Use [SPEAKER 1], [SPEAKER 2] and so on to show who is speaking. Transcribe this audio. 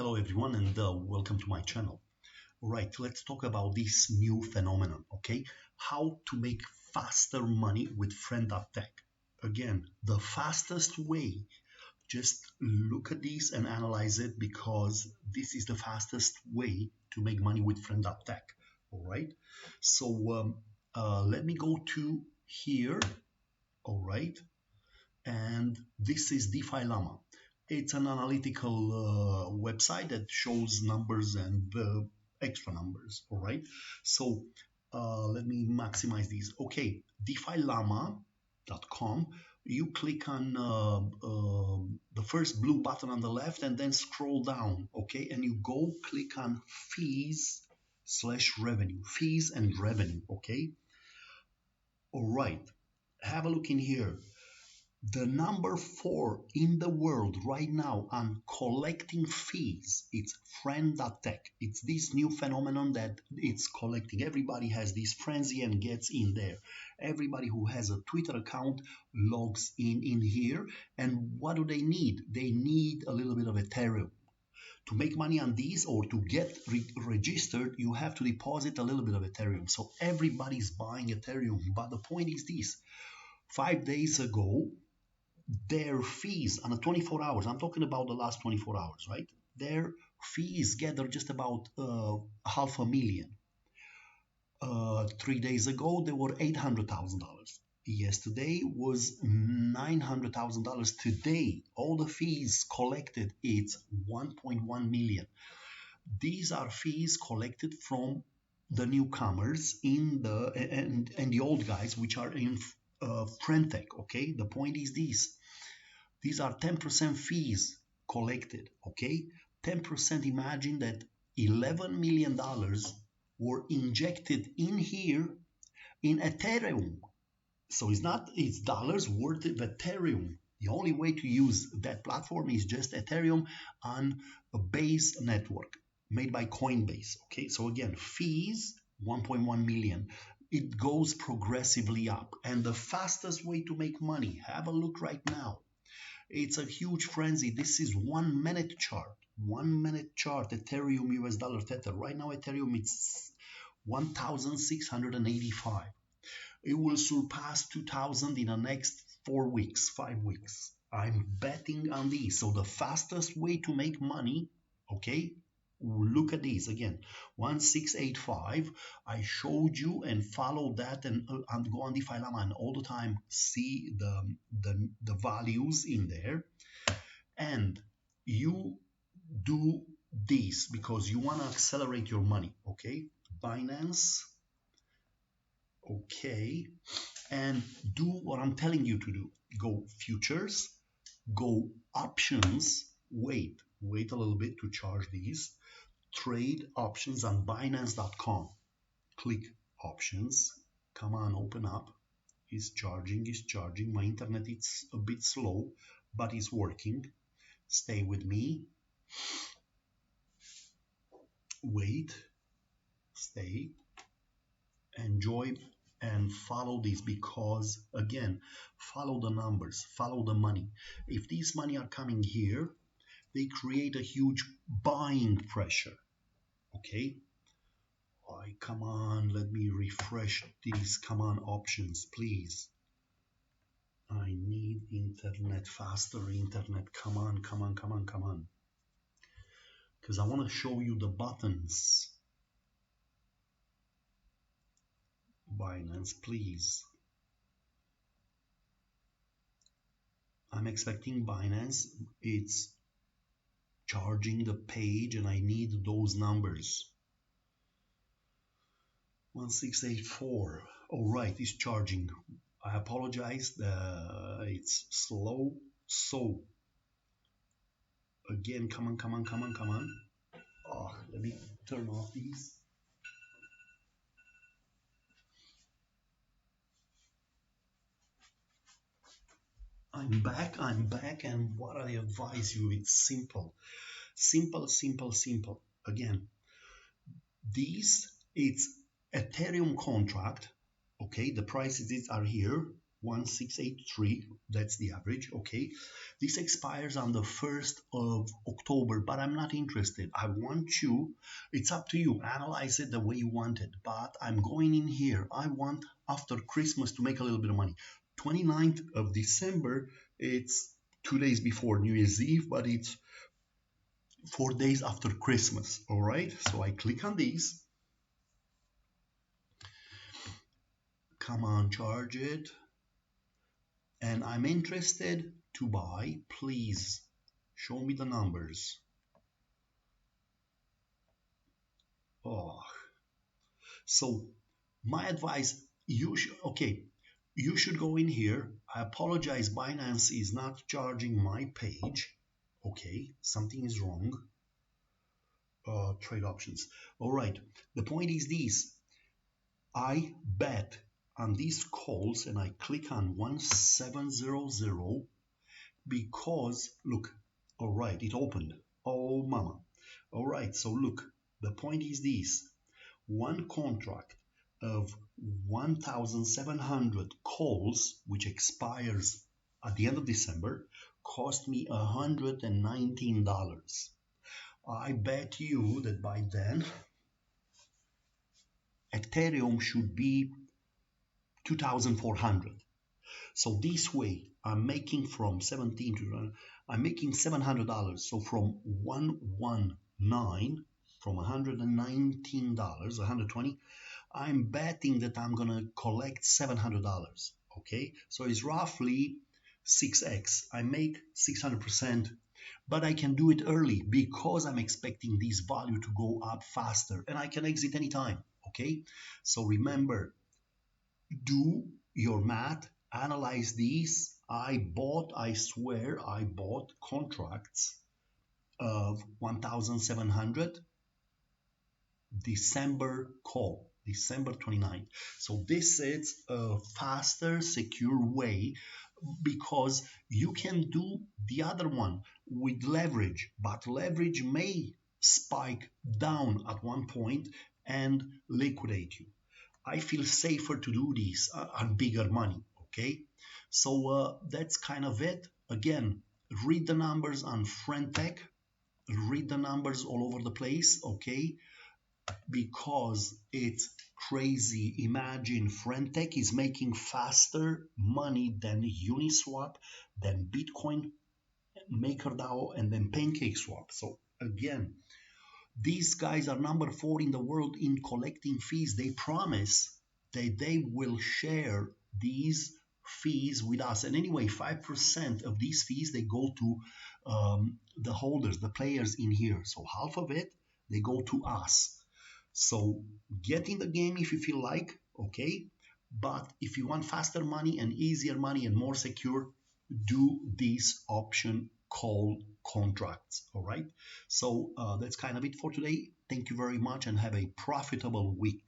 [SPEAKER 1] Hello everyone and welcome to my channel. Alright, let's talk about this new phenomenon, okay? How to make faster money with Friend.Tech. Again, the fastest way, just look at this and analyze it because this is the fastest way to make money with Friend.Tech. Alright, so let me go to here, alright, and this is DeFi Llama. It's an analytical website that shows numbers and extra numbers. All right. So let me maximize these. Okay, DeFiLlama.com. You click on the first blue button on the left and then scroll down. Okay, and you go click on fees/revenue, fees and revenue. Okay. All right. Have a look in here. The number 4 in the world right now on collecting fees, it's Friend.Tech. It's this new phenomenon that it's collecting. Everybody has this frenzy and gets in there. Everybody who has a Twitter account logs in here. And what do they need? They need a little bit of Ethereum. To make money on these or to get registered, you have to deposit a little bit of Ethereum. So everybody's buying Ethereum. But the point is this. 5 days ago, their fees on the 24 hours, I'm talking about the last 24 hours, right? Their fees gathered just about $500,000. 3 days ago, they were $800,000. Yesterday was $900,000. Today, all the fees collected, it's 1.1 million. These are fees collected from the newcomers in the and the old guys, which are in Friend.Tech. Okay, the point is this. These are 10% fees collected, okay? 10%, imagine that $11 million were injected in here in Ethereum. So it's dollars worth of Ethereum. The only way to use that platform is just Ethereum on a Base network made by Coinbase, okay? So again, fees, 1.1 million. It goes progressively up. And the fastest way to make money, have a look right now. It's a huge frenzy. This is 1 minute chart. 1 minute chart. Ethereum US dollar Tether. Right now Ethereum it's 1,685. It will surpass 2,000 in the next 4 weeks, 5 weeks. I'm betting on these. So the fastest way to make money, okay? Look at these again, 1685. I showed you and follow that and go on DeFi Llama and all the time see the values in there. And you do this because you want to accelerate your money, okay? Binance, okay, and do what I'm telling you to do. Go futures, go options. Wait a little bit to charge these. Trade options on Binance.com. Click options. Come on, open up. It's charging. My internet is a bit slow, but it's working. Stay with me. Wait. Stay. Enjoy and follow this because, again, follow the numbers, follow the money. If these money are coming here, they create a huge buying pressure. Okay, come on, let me refresh these. Come on, options, please. I need internet, faster internet. Come on. Because I want to show you the buttons. Binance, please. I'm expecting Binance. It's charging the page and I need those numbers. 1684. All right, it's charging. I apologize. It's slow. So again, come on. Oh, let me turn off these. I'm back, and what I advise you, it's simple. Again, these, it's Ethereum contract, okay, the prices are here, 1683, that's the average. Okay, this expires on the 1st of October, but I'm not interested. I want you, it's up to you, analyze it the way you want it, but I'm going in here. I want after Christmas to make a little bit of money. 29th of December, it's 2 days before New Year's Eve, but it's 4 days after Christmas. All right, so I click on these. Come on, charge it. And I'm interested to buy. Please show me the numbers. Oh, so my advice, you should go in here. I apologize, Binance is not charging my page. Okay, something is wrong. Trade options. All right, the point is this. I bet on these calls and I click on 1700 because look, all right, it opened. Oh, mama. All right, so look, the point is this. One contract of 1,700 calls, which expires at the end of December, cost me $119. I bet you that by then, Ethereum should be 2,400. So this way, I'm making from 17 to I'm making $700. So from 119, from $119, 120, I'm betting that I'm gonna collect $700. Okay, so it's roughly 6x. I make 600%, but I can do it early because I'm expecting this value to go up faster, and I can exit anytime. Okay, so remember, do your math, analyze these. I swear, I bought contracts of 1,700 December call, December 29th. So this is a faster, secure way because you can do the other one with leverage, but leverage may spike down at one point and liquidate you. I feel safer to do this on bigger money. Okay, so that's kind of it. Again, read the numbers on Friend.Tech, read the numbers all over the place. Okay, because it's crazy. Imagine Friend.Tech is making faster money than Uniswap, than Bitcoin, MakerDAO, and then PancakeSwap. So again, these guys are number 4 in the world in collecting fees. They promise that they will share these fees with us. And anyway, 5% of these fees, they go to the holders, the players in here. So half of it, they go to us. So get in the game if you feel like, okay? But if you want faster money and easier money and more secure, do this option called contracts. All right. So that's kind of it for today. Thank you very much and have a profitable week.